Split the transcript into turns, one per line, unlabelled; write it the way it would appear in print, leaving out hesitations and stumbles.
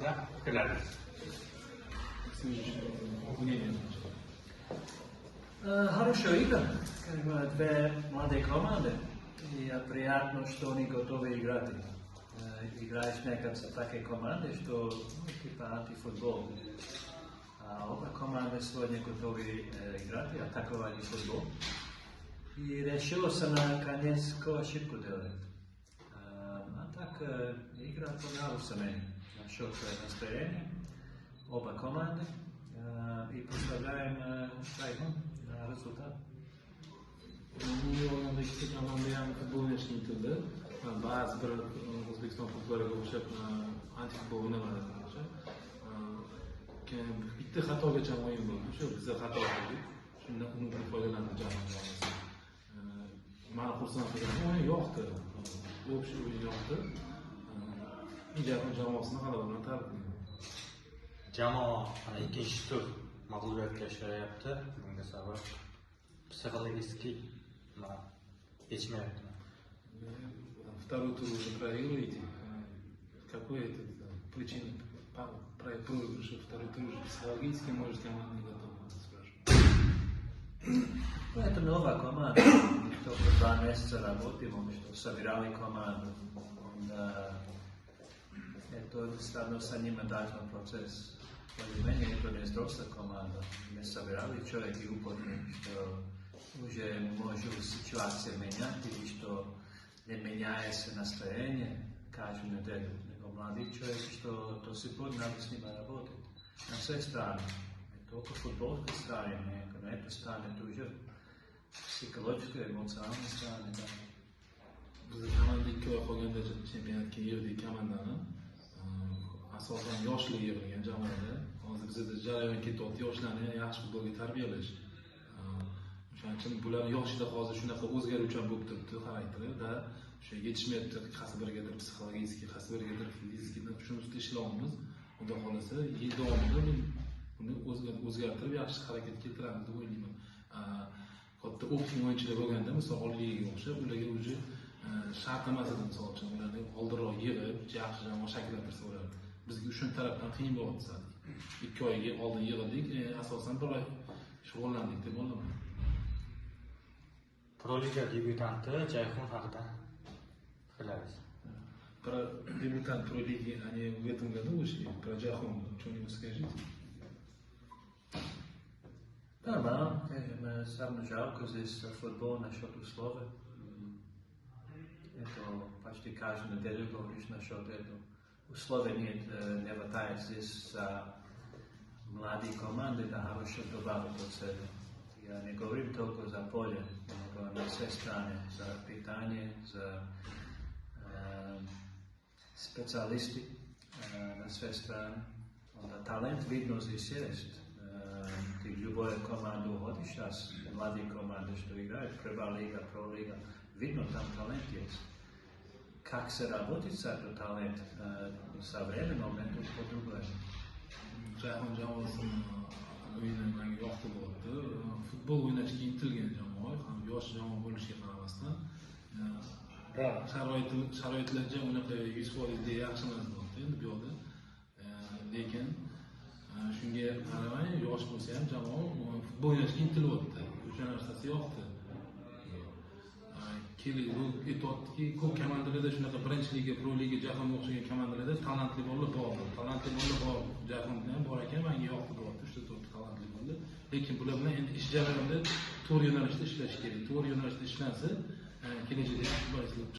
haqida fikrlaringiz?
Хорошая игра, как бы две молодые команды, и приятно, что они готовы играть. Играешь, мне кажется, такие команды, что типа антифутбол. А оба команды сегодня готовы играть и атаковать футбол. И решился наконец ошибку делать. А так игра понравилась мне насчет настроения. Оба команды. И представляем результат.
Yolunda ikki tomonda ham futbol o'ynashga intildi. Ba'zi bir O'zbekiston futboliga o'xshab antifutbol o'ynamadi menimcha. Bitta xatogacha o'yin bo'ldi. Shu bizda xato qildik. Shundan undan foydalanib jamoamiz. Meni xursand qilgan o'yin yo'qdi. O'sha o'yin yo'qdi. Jahon jamoasini g'alaba bilan tabriklayman.
Jamoa ikkinchi tur mag'lubiyatga uchrayapti. Bunga sabab psixologический yetishmayapti.
Второй тур уже проигрываете. Какой это причина проигрыша? Второй тур уже психологически, может, команда не готова, спрашиваю.
Это новая команда. Только 2 месяца работаем, что собирали команду. Это достаточно процесс. Для меня это не взрослая команда. Мы собирали человек и упорный, что уже может ситуация менять, или что не меняется настроение каждую неделю. Но молодой человек, что до сих пор надо с ним работать. На всей стороне. Не только футбольской стороне, но на этой стороне тоже psixologической, эмоциональной стороне.
Biz komanda 2 oy qolganda chempionatga yig'dik komandani. Asosan yoshlar yig'ilgan jamoada. Hozir bizda jarayon ketyapti, yoshlarni yaxshi futbolga tarbiyalash. O'shaning uchun bular yoshida hozir shunaqa o'zgaruvchan bo'lib turibdi xarakteri va o'sha yetishmayapti, qaysi birigadir psixologik, qaysi birigadir fizik, shuni ustida ishlayapmiz. Xudo xolasa, yil davomida uni o'zgartirib yaxshi harakat keltiramiz deb o'ylayman. Katta optim o'yinchilar bo'lganda, misol Oliy Ligaga o'xshab, ularga o'zi shart emas edi, misol uchun ularni oldinroq yig'ib, yaxshi jamoa shakllantirsa bo'lardi. Bizga shu tarafdan qiyin bo'lyapti. 2 oyga oldin yig'ildik, asosan 1 oy shug'ullandik deb o'ylayman.
Pro Liga debyutanti Jayxun haqida fikrlaringiz?
Про дебютант Pro Лиги они в этом году вышли, про Джахон что-нибудь скажите?
Да, самое жалко здесь футбол насчет условий. Это почти каждую неделю говоришь насчет этого. Условий нет, не хватает здесь за молодые команды, да, хорошо добавить от себя. Я не говорю только за поле, но на всей стране, за питание, за специалисты на всей стране. Талант видно здесь есть. Ты в любую команду ходишь сейчас, молодые команды, что играют, Премьер-лига, Про-лига, видно там талант есть. Как se работает с этим талантом со временем, это по-другому.
Jahon jamoasini o'yini menga yoqdi bo'ldi. Futbol o'ynashga intilgan jamoa, ham yosh jamoa bo'lishiga qaramasdan, sharoitlarga unaqa 100% yaxshi emas bo'ldi endi bu yoqda. Lekin shunga qaramay, yosh bo'lsa ham jamoa futbol o'ynashga intilyapti. O'sha narsasi yoqdi. Aytyaptiki, ko'p komandalarda shunaqa birinchi liga, Pro Liga, Jahonga o'xshagan komandalarda talantli bolalar bor. Talantli bolalar bor. Jahonda ham bor ekan, menga yoqdi bo'lyapti, 3-4 talantli bolalar. Lekin bular bilan endi ish jarayonida to'g'ri yo'nalishda ishlash kerak. To'g'ri yo'nalishda ishlansa, kelajakda yaxshi